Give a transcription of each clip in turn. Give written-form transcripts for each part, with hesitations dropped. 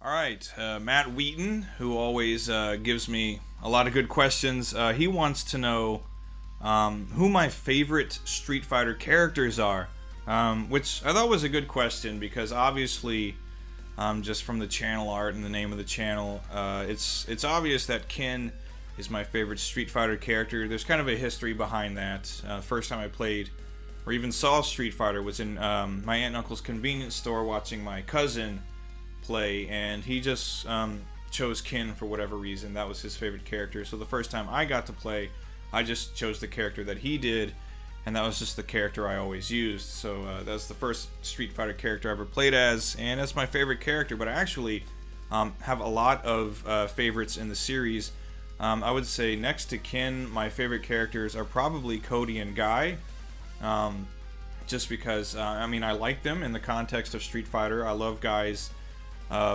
All right, Matt Wheaton, who always gives me a lot of good questions. He wants to know who my favorite Street Fighter characters are, which I thought was a good question because obviously, just from the channel art and the name of the channel, it's obvious that Ken is my favorite Street Fighter character. There's kind of a history behind that. First time I played or even saw Street Fighter was in my aunt and uncle's convenience store watching my cousin play, and he just chose Ken for whatever reason. That was his favorite character. So the first time I got to play, I just chose the character that he did, and that was just the character I always used. So that's the first Street Fighter character I ever played as, and that's my favorite character. But I actually have a lot of favorites in the series. I would say next to Ken, my favorite characters are probably Cody and Guy. Just because, I mean, I like them in the context of Street Fighter. I love Guy's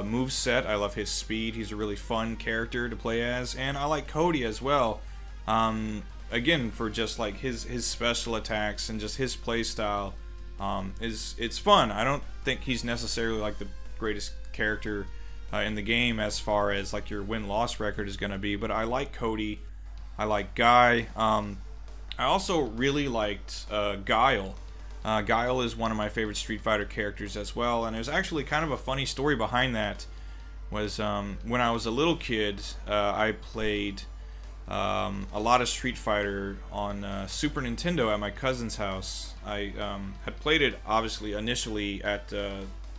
move set. I love his speed. He's a really fun character to play as, and I like Cody as well. Again, for just like his special attacks and just his play style, it's fun. I don't think he's necessarily like the greatest character in the game as far as like your win-loss record is going to be, but I like Cody. I like Guy. I also really liked Guile. Guile is one of my favorite Street Fighter characters as well, and there's actually kind of a funny story behind that. Was when I was a little kid, I played a lot of Street Fighter on Super Nintendo at my cousin's house. I had played it obviously initially at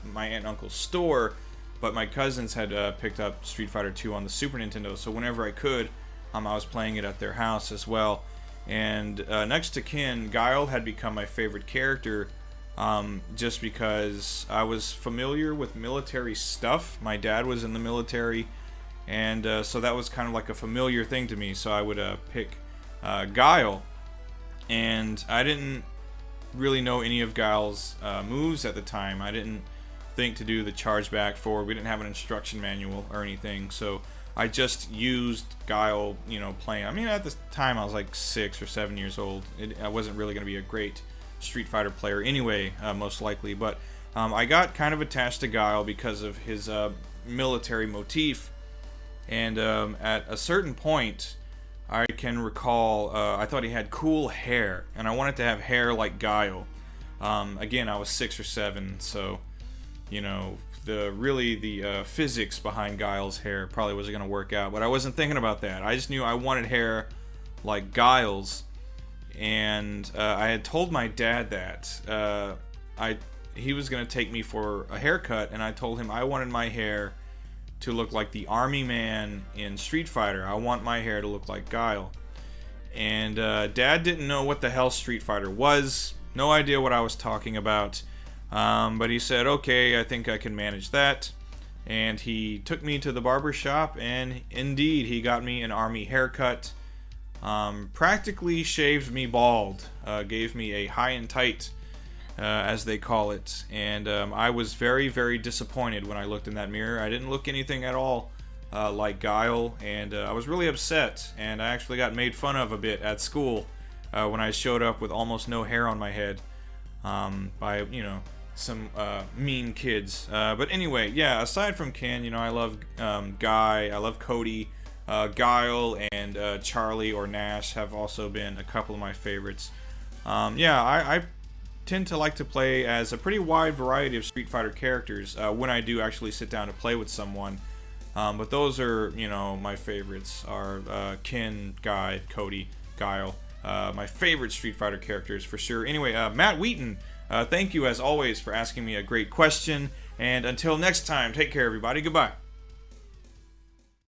my aunt and uncle's store, but my cousins had picked up Street Fighter 2 on the Super Nintendo, so whenever I could, I was playing it at their house as well. And next to Ken, Guile had become my favorite character just because I was familiar with military stuff. My dad was in the military, and so that was kind of like a familiar thing to me. So I would pick Guile, and I didn't really know any of Guile's moves at the time. I didn't think to do the charge back forward. We didn't have an instruction manual or anything, so I just used Guile, playing. I mean, at the time I was like 6 or 7 years old. I wasn't really going to be a great Street Fighter player anyway, most likely. But I got kind of attached to Guile because of his military motif. And at a certain point, I can recall, I thought he had cool hair. And I wanted to have hair like Guile. Again, I was 6 or 7, so, the physics behind Guile's hair probably wasn't going to work out, but I wasn't thinking about that. I just knew I wanted hair like Guile's, and I had told my dad that he was going to take me for a haircut, and I told him I wanted my hair to look like the army man in Street Fighter. I want my hair to look like Guile. And Dad didn't know what the hell Street Fighter was, no idea what I was talking about. But he said, okay, I think I can manage that. And he took me to the barber shop, and indeed, he got me an army haircut. Practically shaved me bald. Gave me a high and tight, as they call it. And I was very, very disappointed when I looked in that mirror. I didn't look anything at all like Guile, and I was really upset. And I actually got made fun of a bit at school when I showed up with almost no hair on my head by, some mean kids. But anyway, yeah, aside from Ken, I love Guy, I love Cody, Guile, and Charlie or Nash have also been a couple of my favorites. I tend to like to play as a pretty wide variety of Street Fighter characters when I do actually sit down to play with someone. But those are, my favorites are Ken, Guy, Cody, Guile. My favorite Street Fighter characters for sure. Anyway, Matt Wheaton, thank you as always for asking me a great question. And until next time, take care everybody. Goodbye.